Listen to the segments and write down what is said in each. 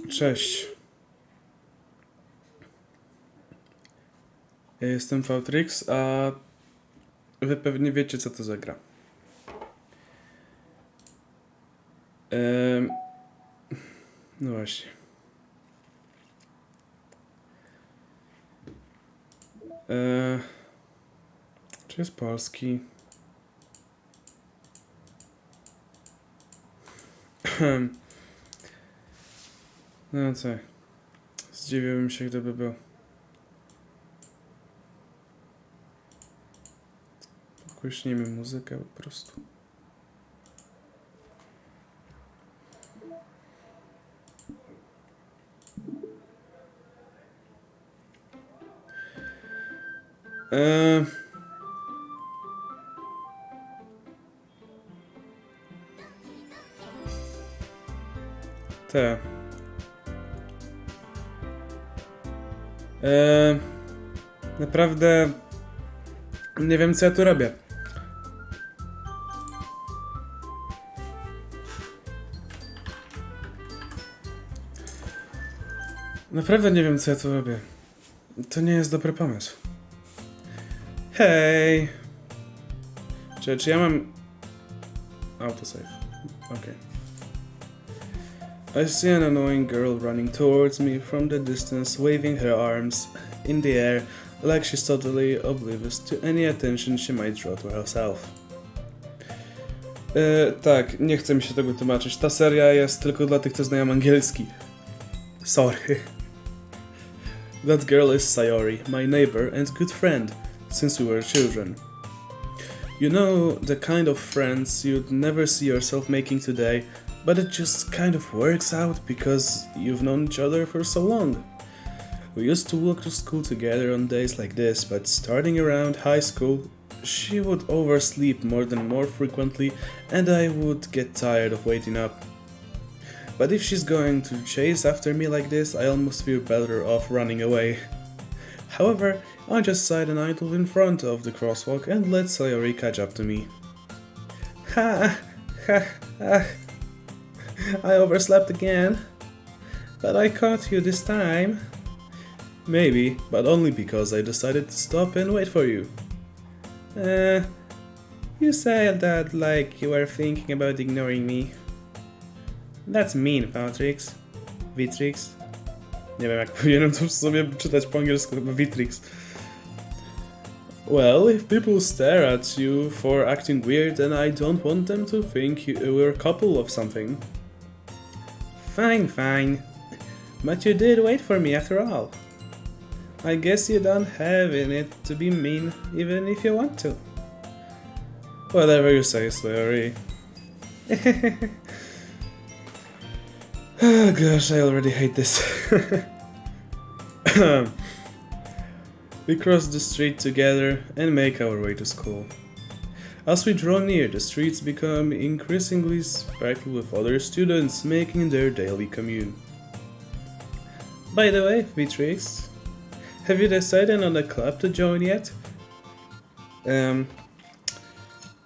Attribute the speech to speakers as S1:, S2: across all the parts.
S1: Cześć. Ja jestem Fautrix, a wy pewnie wiecie, co to za gra. No właśnie. Czy jest polski? No co? Zdziwiłbym się, gdyby był. Głośnijmy muzykę po prostu. Te. Naprawdę nie wiem, co ja tu robię. Naprawdę nie wiem, co ja tu robię. To nie jest dobry pomysł. Hej! Czy ja mam... Autosave. Okay. I see an annoying girl running towards me from the distance, waving her arms in the air like she's totally oblivious to any attention she might draw to herself. Tak, nie chcę mi się tego tłumaczyć. Ta seria jest tylko dla tych, co znają angielski. Sorry. That girl is Sayori, my neighbor and good friend, since we were children. You know, the kind of friends you'd never see yourself making today, but it just kind of works out because you've known each other for so long. We used to walk to school together on days like this, but starting around high school, she would oversleep more frequently, and I would get tired of waiting up. But if she's going to chase after me like this, I almost feel better off running away. However, I just sat and idled in front of the crosswalk and let Sayori catch up to me. Ha! Ha! Ha! I overslept again. But I caught you this time. Maybe, but only because I decided to stop and wait for you. You said that like you were thinking about ignoring me. That's mean, Patrix. Vitrix. Nie wiem, jak powinienem to sobie czytać po angielsku, chyba Vitrix. Well, if people stare at you for acting weird, then I don't want them to think we're a couple of something. Fine, fine. But you did wait for me after all. I guess you don't have in it to be mean, even if you want to. Whatever you say, Slurry. Oh gosh, I already hate this. We cross the street together and make our way to school. As we draw near, the streets become increasingly speckled with other students making their daily commute. By the way, Beatrix, have you decided on a club to join yet?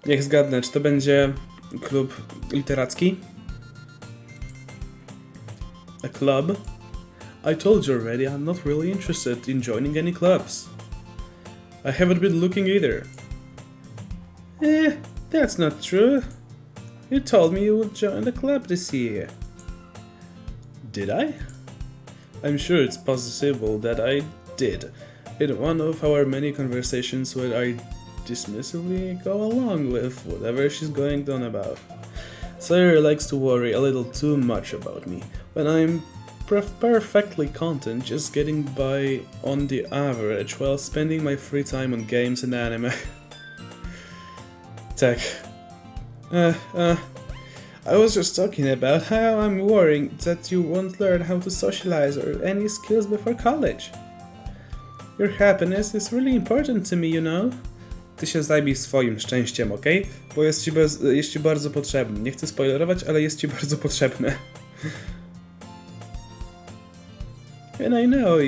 S1: Niech zgadnę, czy to będzie klub literacki? A club? I told you already, I'm not really interested in joining any clubs. I haven't been looking either. That's not true. You told me you would join the club this year. Did I? I'm sure it's possible that I did, in one of our many conversations where I dismissively go along with whatever she's going on about. Sarah likes to worry a little too much about me, when I'm perfectly content just getting by on the average while spending my free time on games and anime. Tech. I was just talking about how I'm worrying that you won't learn how to socialize or any skills before college. Your happiness is really important to me, you know? Ty się zajmij swoim szczęściem, okej? Bo jest ci bardzo potrzebny. Nie chcę spoilerować, ale jest ci bardzo potrzebne. And I know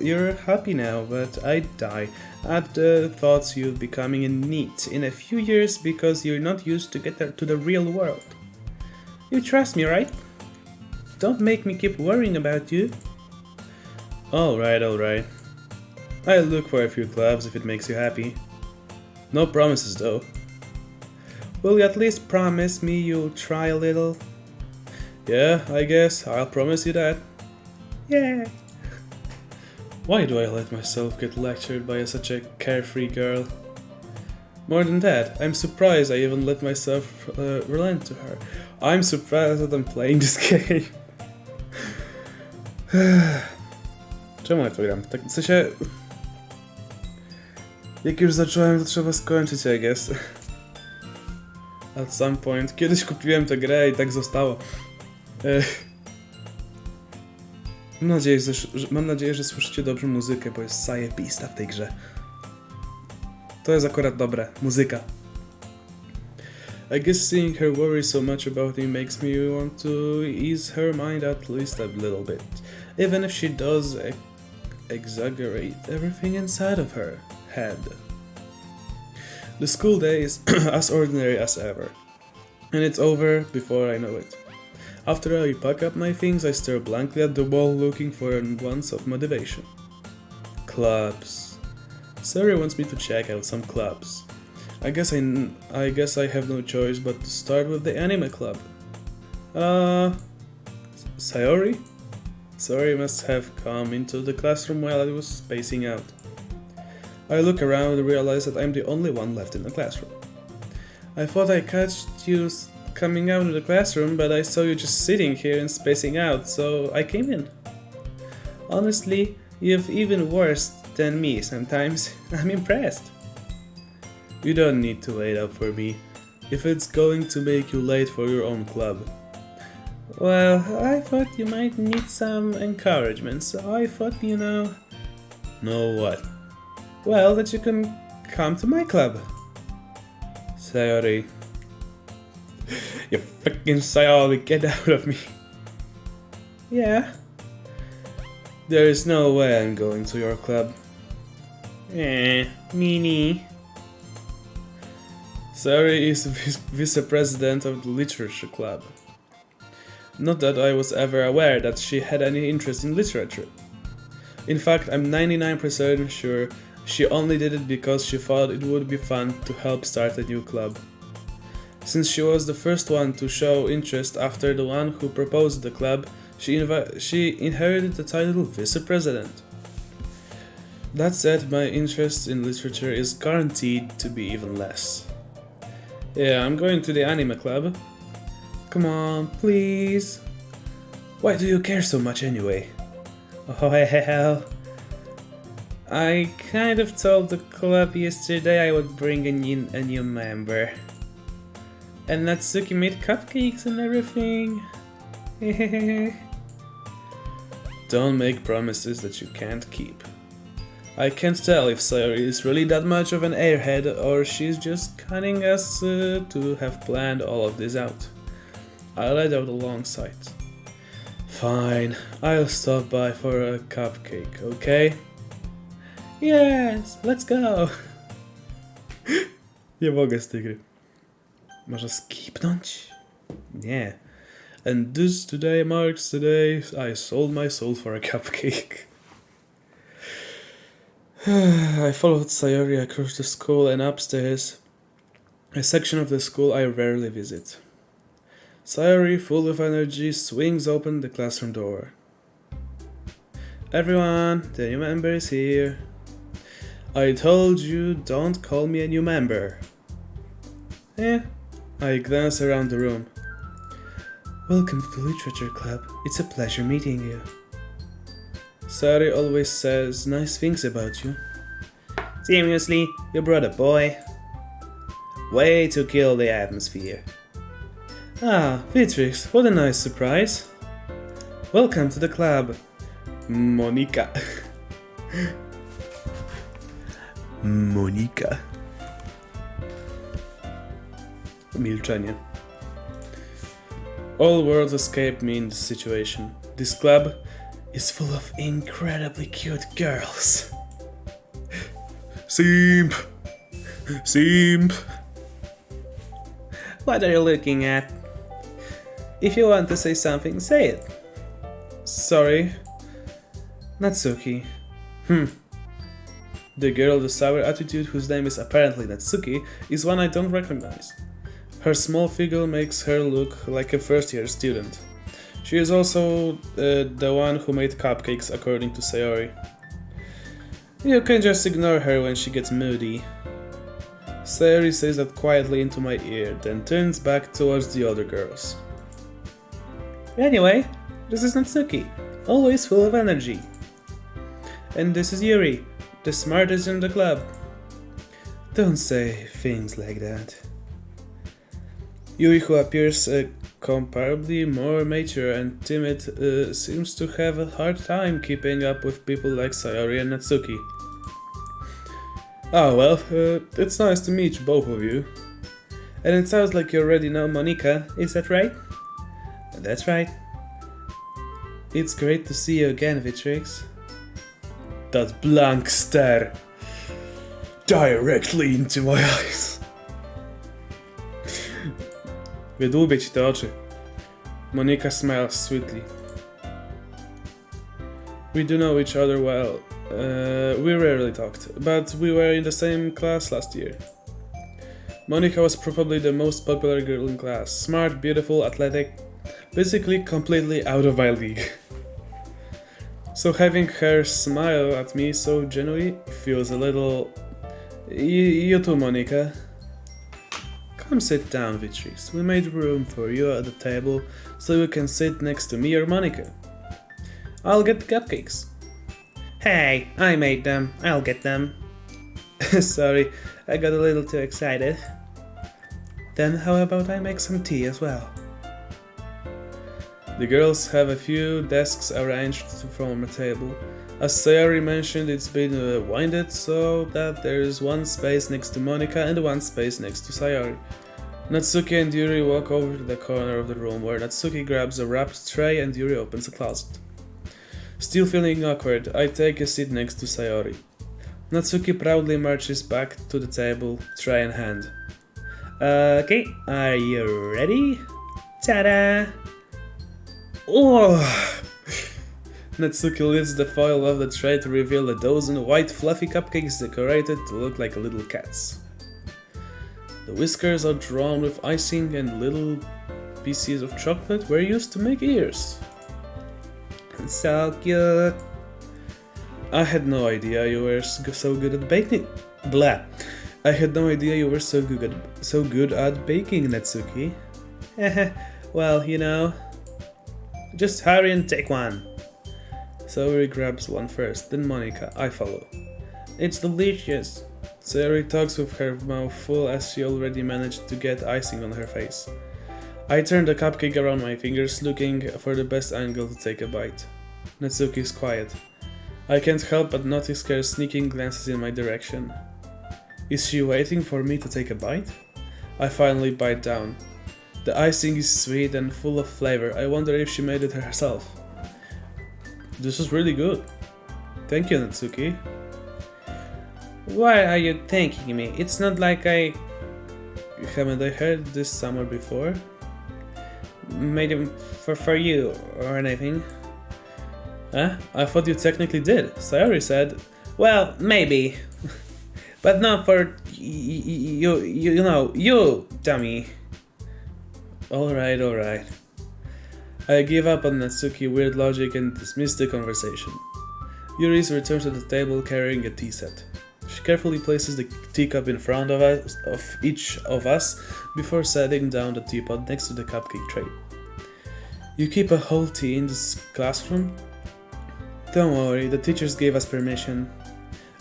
S1: you're happy now, but I'd die at the thoughts you becoming a NEET in a few years because you're not used to get to the real world. You trust me, right? don't make me keep worrying about you. Alright, alright. I'll look for a few clubs if it makes you happy. No promises though. Will you at least promise me you'll try a little? Yeah, I guess I'll promise you that. Yeah. Why do I let myself get lectured by such a carefree girl? More than that, I'm surprised I even let myself relent to her. I'm surprised that I'm playing this game. Czemu ja to gram? Tak, w sensie... Jak już zacząłem, to trzeba skończyć, I guess. At some point. Kiedyś kupiłem tę grę I tak zostało. Mam nadzieję, że słyszycie dobrze muzykę, bo jest zajebista w tej grze. To jest akurat dobre. Muzyka. I guess seeing her worry so much about me makes me want to ease her mind at least a little bit. Even if she does exaggerate everything inside of her head. The school day is as ordinary as ever. And it's over before I know it. After I pack up my things, I stare blankly at the wall looking for an ounce of motivation. Clubs. Sari wants me to check out some clubs. I guess I have no choice but to start with the anime club. Sayori? Sayori must have come into the classroom while I was spacing out. I look around and realize that I'm the only one left in the classroom. I thought I caught you coming out of the classroom, but I saw you just sitting here and spacing out, so I came in. Honestly, you're even worse than me sometimes. I'm impressed. You don't need to wait up for me, if it's going to make you late for your own club. Well, I thought you might need some encouragement, so I thought, know what? Well, that you can come to my club. Sayori. You freaking Sayori, get out of me. Yeah. There is no way I'm going to your club. Meanie. Sayori is vice-president of the literature club. Not that I was ever aware that she had any interest in literature. In fact, I'm 99% sure she only did it because she thought it would be fun to help start a new club. Since she was the first one to show interest after the one who proposed the club, she inherited the title vice-president. That said, my interest in literature is guaranteed to be even less. Yeah, I'm going to the anime club. Come on, please. Why do you care so much anyway? Oh well. I kind of told the club yesterday I would bring in a new member. And Natsuki made cupcakes and everything. Don't make promises that you can't keep. I can't tell if Sayori is really that much of an airhead or she's just cunning us to have planned all of this out. I let out a long sigh. Fine, I'll stop by for a cupcake, okay? Yes, let's go! Nie mogę z tej gry. Może skipnąć? Nie. And this today marks the day I sold my soul for a cupcake. I followed Sayori across the school and upstairs, a section of the school I rarely visit. Sayori, full of energy, swings open the classroom door. Everyone, the new member is here. I told you, don't call me a new member. I glance around the room. Welcome to the Literature Club. It's a pleasure meeting you. Sayori always says nice things about you. Seriously, you brought a boy? Way to kill the atmosphere. Ah, Beatrix, what a nice surprise. Welcome to the club. Monika. Monika. Milczenie. All words escape me in this situation. This club is full of incredibly cute girls. Simp! Simp! What are you looking at? If you want to say something, say it. Sorry. Natsuki. The girl with the sour attitude, whose name is apparently Natsuki, is one I don't recognize. Her small figure makes her look like a first-year student. She is also the one who made cupcakes, according to Sayori. You can just ignore her when she gets moody. Sayori says that quietly into my ear, then turns back towards the other girls. Anyway, this is Natsuki, always full of energy. And this is Yuri, the smartest in the club. Don't say things like that. Yuri, who appears comparably more mature and timid, seems to have a hard time keeping up with people like Sayori and Natsuki. Oh well, it's nice to meet both of you. And it sounds like you already know Monika, is that right? That's right. It's great to see you again, Vitrix. That blank stare directly into my eyes. Wydłubię ci te oczy. Monika smiles sweetly. We do know each other well. We rarely talked, but we were in the same class last year. Monika was probably the most popular girl in class. Smart, beautiful, athletic, basically completely out of my league. So having her smile at me so genuinely feels a little... You too, Monika. Come sit down, Vitrix. We made room for you at the table so you can sit next to me or Monika. I'll get the cupcakes. Hey, I made them. I'll get them. Sorry, I got a little too excited. Then how about I make some tea as well? The girls have a few desks arranged to form a table. As Sayori mentioned, it's been winded so that there is one space next to Monika and one space next to Sayori. Natsuki and Yuri walk over to the corner of the room where Natsuki grabs a wrapped tray and Yuri opens a closet. Still feeling awkward, I take a seat next to Sayori. Natsuki proudly marches back to the table, tray in hand. Okay, are you ready? Ta-da! Oh! Natsuki lifts the foil of the tray to reveal a dozen white fluffy cupcakes decorated to look like little cats. The whiskers are drawn with icing and little pieces of chocolate were used to make ears. So cute! I had no idea you were so good at baking. Blah! I had no idea you were so good at baking, Natsuki. Well, you know. Just hurry and take one. Sayori grabs one first, then Monika. I follow. It's delicious. Sayori talks with her mouth full as she already managed to get icing on her face. I turn the cupcake around my fingers, looking for the best angle to take a bite. Natsuki is quiet. I can't help but notice her sneaking glances in my direction. Is she waiting for me to take a bite? I finally bite down. The icing is sweet and full of flavor. I wonder if she made it herself. This is really good. Thank you, Natsuki. Why are you thanking me? It's not like I... Haven't I heard this somewhere before? Made them for you or anything? Huh? I thought you technically did. Sayori said... Well, maybe. But not for you know, you, dummy. Alright. I give up on Natsuki's weird logic and dismiss the conversation. Yuri returns to the table carrying a tea set. She carefully places the teacup in front of each of us before setting down the teapot next to the cupcake tray. You keep a whole tea in this classroom? Don't worry, the teachers gave us permission.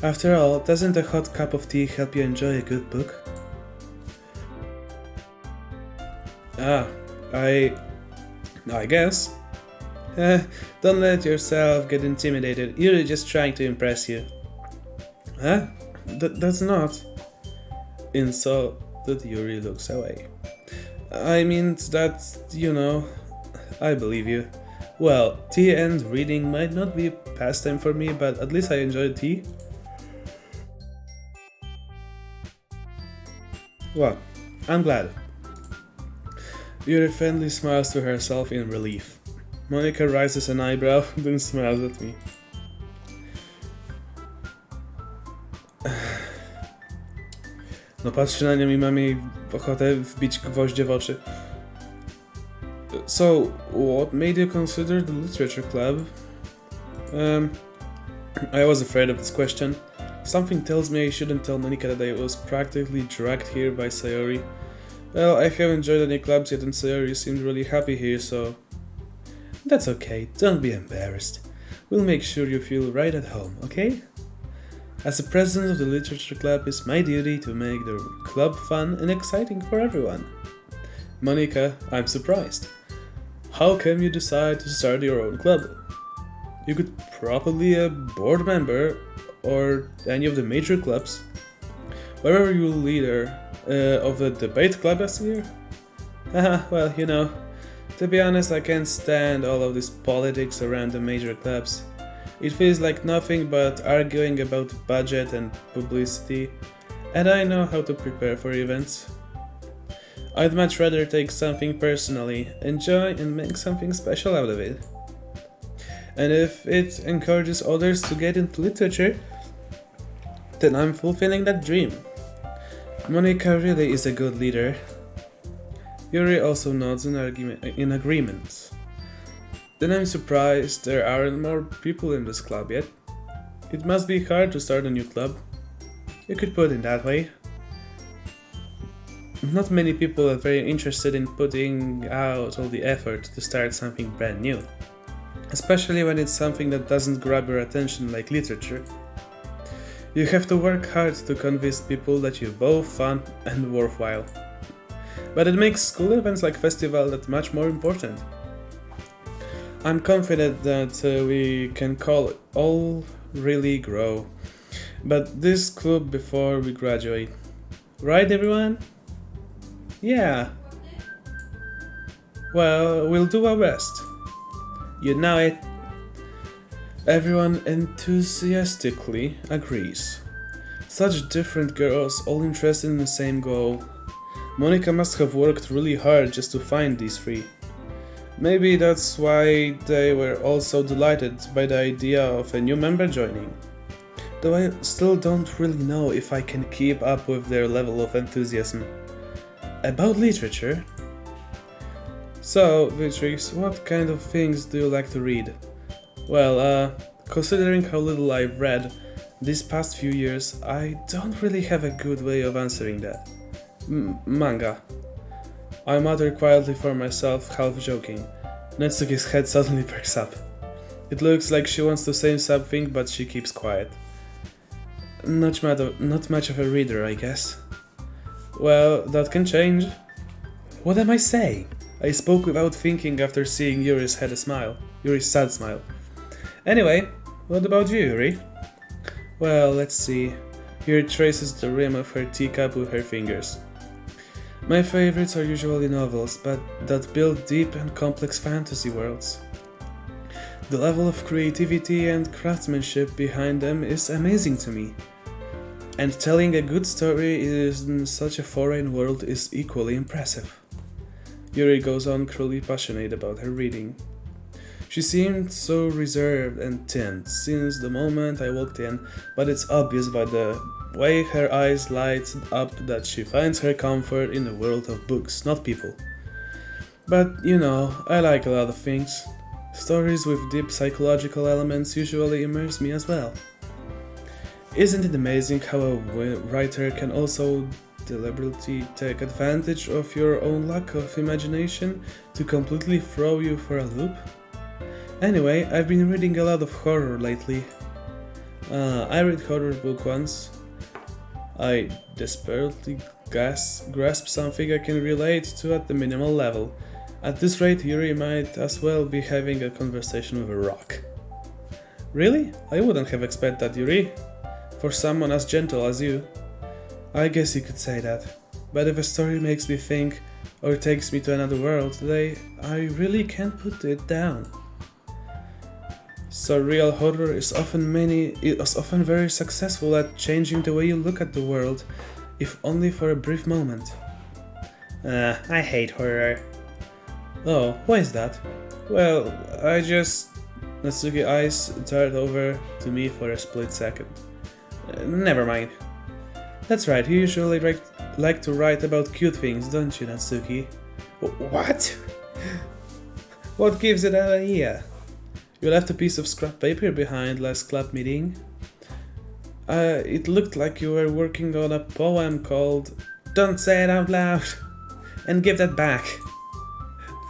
S1: After all, doesn't a hot cup of tea help you enjoy a good book? I guess. Don't let yourself get intimidated, Yuri just trying to impress you. Huh? That's not... Insulted, Yuri looks away. I mean that, you know, I believe you. Well, tea and reading might not be a pastime for me, but at least I enjoy tea. Well, I'm glad. Yuri faintly smiles to herself in relief. Monica raises an eyebrow, then smiles at me. No patrzy na nią i mam jej ochotę wbić gwoździe w oczy. So, what made you consider the literature club? I was afraid of this question. Something tells me I shouldn't tell Monica that I was practically dragged here by Sayori. Well, I haven't joined any clubs yet and Sayori seemed really happy here, so... That's okay, don't be embarrassed. We'll make sure you feel right at home, okay? As the president of the literature club, it's my duty to make the club fun and exciting for everyone. Monica, I'm surprised. How come you decide to start your own club? You could probably be a board member or any of the major clubs. Wherever you're leader of the debate club last year? Haha, well, you know, to be honest, I can't stand all of this politics around the major clubs. It feels like nothing but arguing about budget and publicity, and I know how to prepare for events. I'd much rather take something personally, enjoy and make something special out of it. And if it encourages others to get into literature, then I'm fulfilling that dream. Monica really is a good leader. Yuri also nods in agreement. Then I'm surprised there aren't more people in this club yet. It must be hard to start a new club. You could put it that way. Not many people are very interested in putting out all the effort to start something brand new. Especially when it's something that doesn't grab your attention like literature. You have to work hard to convince people that you're both fun and worthwhile. But it makes school events like festival that much more important. I'm confident that we can all really grow. But this club before we graduate. Right, everyone? Yeah. Well, we'll do our best. You know it. Everyone enthusiastically agrees. Such different girls, all interested in the same goal. Monica must have worked really hard just to find these three. Maybe that's why they were all so delighted by the idea of a new member joining. Though I still don't really know if I can keep up with their level of enthusiasm. About literature? So, Beatrix, what kind of things do you like to read? Well, considering how little I've read these past few years, I don't really have a good way of answering that. Manga. I mutter quietly for myself, half joking. Netsuki's head suddenly perks up. It looks like she wants to say something, but she keeps quiet. Not much of a reader, I guess. Well, that can change. What am I saying? I spoke without thinking after seeing Yuri's sad smile. Anyway, what about you, Yuri? Well, let's see. Yuri traces the rim of her teacup with her fingers. My favorites are usually novels, but that build deep and complex fantasy worlds. The level of creativity and craftsmanship behind them is amazing to me. And telling a good story in such a foreign world is equally impressive. Yuri goes on cruelly passionate about her reading. She seemed so reserved and tense since the moment I walked in, but it's obvious by the way her eyes light up that she finds her comfort in the world of books, not people. But, you know, I like a lot of things. Stories with deep psychological elements usually immerse me as well. Isn't it amazing how a writer can also deliberately take advantage of your own lack of imagination to completely throw you for a loop? Anyway, I've been reading a lot of horror lately. I read horror book once. I desperately grasp something I can relate to at the minimal level. At this rate, Yuri might as well be having a conversation with a rock. Really? I wouldn't have expected that, Yuri. For someone as gentle as you. I guess you could say that. But if a story makes me think or takes me to another world, I really can't put it down. So real horror is often very successful at changing the way you look at the world, if only for a brief moment. I hate horror. Oh, why is that? Well, Natsuki's eyes darted over to me for a split second. Never mind. That's right, you usually like to write about cute things, don't you, Natsuki? What? What gives you that idea? You left a piece of scrap paper behind last club meeting. It looked like you were working on a poem called Don't Say It Out Loud and give that back.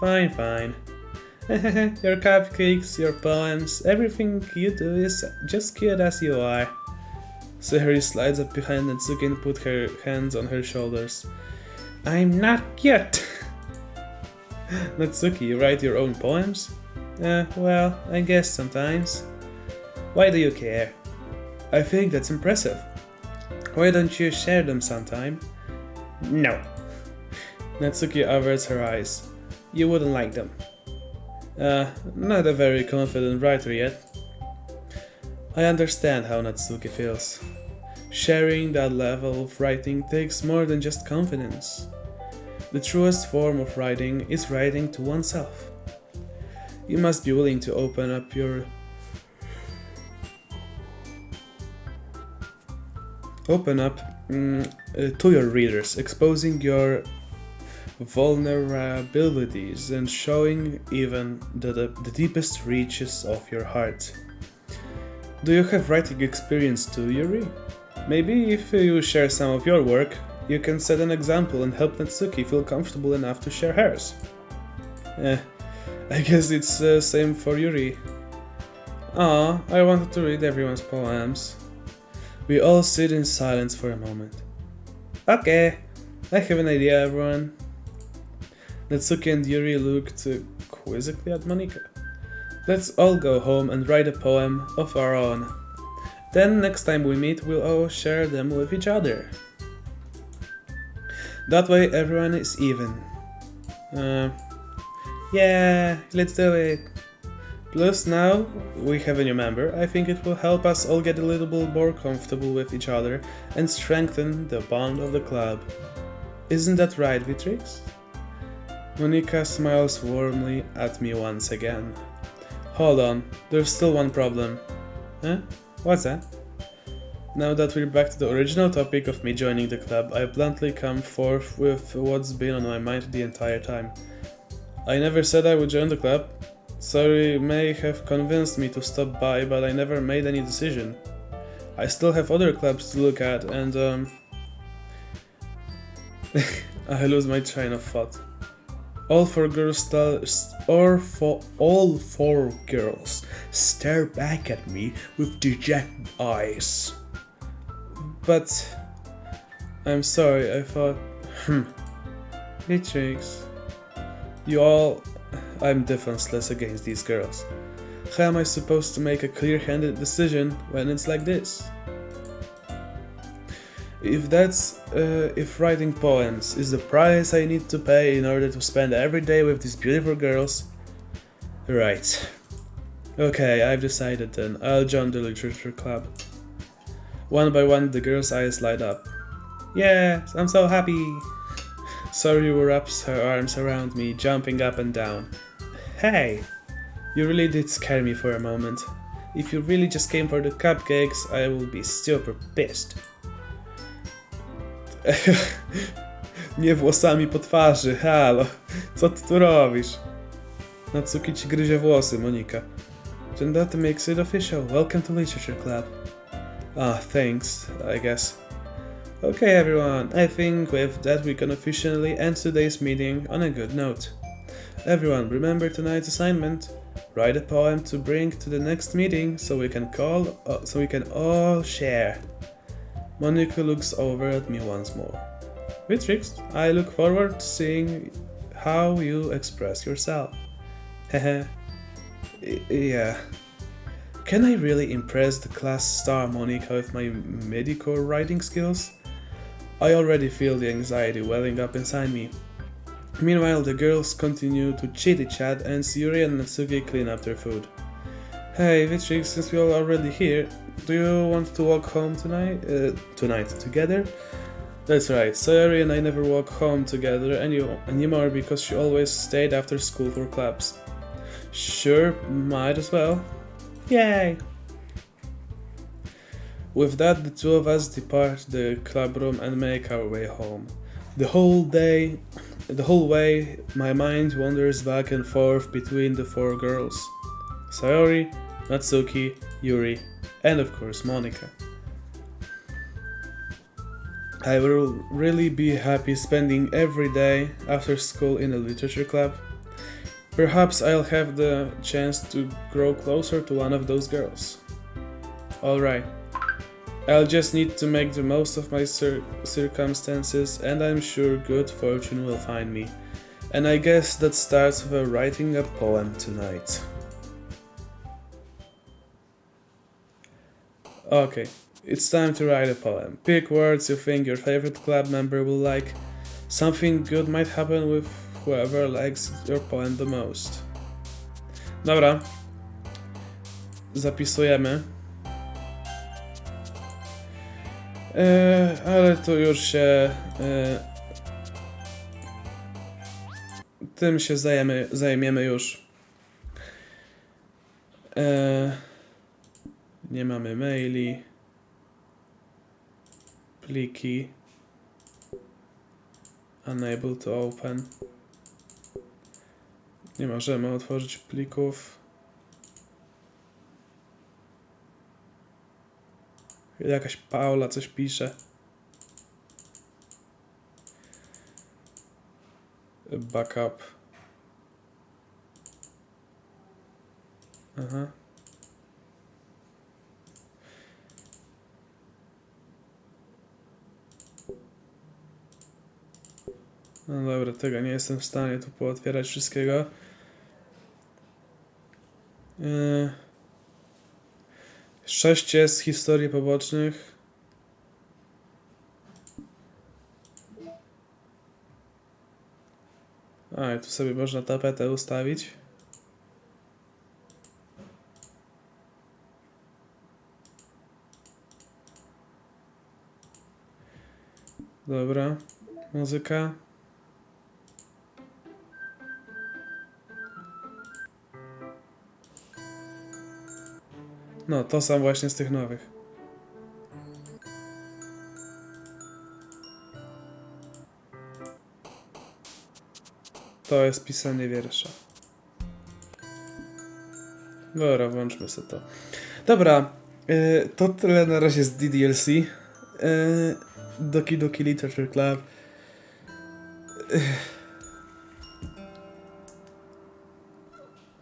S1: Fine, fine. Your cupcakes, your poems, everything you do is just cute as you are. Sayori slides up behind Natsuki and put her hands on her shoulders. I'm not cute! Natsuki, you write your own poems? Well, I guess sometimes. Why do you care? I think that's impressive. Why don't you share them sometime? No. Natsuki averts her eyes. You wouldn't like them. Not a very confident writer yet. I understand how Natsuki feels. Sharing that level of writing takes more than just confidence. The truest form of writing is writing to oneself. You must be willing to open up to your readers, exposing your vulnerabilities and showing even the deepest reaches of your heart. Do you have writing experience too, Yuri? Maybe if you share some of your work, you can set an example and help Natsuki feel comfortable enough to share hers. I guess it's the same for Yuri. I wanted to read everyone's poems. We all sit in silence for a moment. Okay, I have an idea, everyone. Natsuki and Yuri looked quizzically at Monika. Let's all go home and write a poem of our own. Then next time we meet, we'll all share them with each other. That way everyone is even. Yeah, let's do it. Plus now we have a new member. I think it will help us all get a little bit more comfortable with each other and strengthen the bond of the club. Isn't that right, Vitrix? Monika smiles warmly at me once again. Hold on, there's still one problem. Huh? What's that? Now that we're back to the original topic of me joining the club, I bluntly come forth with what's been on my mind the entire time. I never said I would join the club. Sorry may have convinced me to stop by, but I never made any decision. I still have other clubs to look at, and I lose my train of thought. All four girls stare back at me with dejected eyes. But I'm sorry, I thought, Matrix, I'm defenseless against these girls. How am I supposed to make a clear-handed decision when it's like this? If writing poems is the price I need to pay in order to spend every day with these beautiful girls, right. Okay, I've decided then. I'll join the literature club. One by one, the girls' eyes light up. Yes, I'm so happy. Saru wraps her arms around me, jumping up and down. Hey, you really did scare me for a moment. If you really just came for the cupcakes, I will be super pissed. Nie włosami po twarzy, halo, co ty tu robisz? Natsuki ci gryzie włosy, Monika. Then that makes it official. Welcome to Literature Club. Thanks, I guess. Okay everyone, I think with that we can officially end today's meeting on a good note. Everyone, remember tonight's assignment. Write a poem to bring to the next meeting so we can all share. Monika looks over at me once more. Beatrix, I look forward to seeing how you express yourself. Hehe. Yeah. Can I really impress the class star Monika with my mediocre writing skills? I already feel the anxiety welling up inside me. Meanwhile, the girls continue to chitty-chat and Yuri and Natsuki clean up their food. Hey, Beatrix, since we're already here, do you want to walk home tonight together? That's right, Sayori and I never walk home together anymore because she always stayed after school for clubs. Sure, might as well. Yay! With that, the two of us depart the club room and make our way home. The whole way, my mind wanders back and forth between the four girls. Sayori, Natsuki, Yuri, and of course Monika. I will really be happy spending every day after school in a literature club. Perhaps I'll have the chance to grow closer to one of those girls. Alright, I'll just need to make the most of my circumstances, and I'm sure good fortune will find me. And I guess that starts with writing a poem tonight. Okay, it's time to write a poem. Pick words you think your favorite club member will like. Something good might happen with whoever likes your poem the most. Dobra. Zapisujemy. Ale tu już się... tym się zajmiemy już. Nie mamy maili. Pliki. Unable to open. Nie możemy otworzyć plików. Jakaś Paula coś pisze. Backup. Aha. No dobra, tego nie jestem w stanie tu pootwierać wszystkiego. 6 jest historii pobocznych. A, i tu sobie można tapetę ustawić. Dobra, muzyka. No, to są właśnie z tych nowych. To jest pisanie wiersza. Dobra, włączmy sobie to. Dobra, to tyle na razie z DDLC. Doki Doki Literature Club.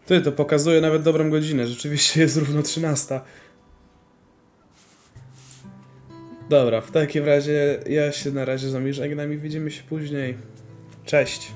S1: Ty, to pokazuje nawet dobrą godzinę. Rzeczywiście jest równo 13. Dobra, w takim razie ja się na razie z wami żegnam i widzimy się później. Cześć!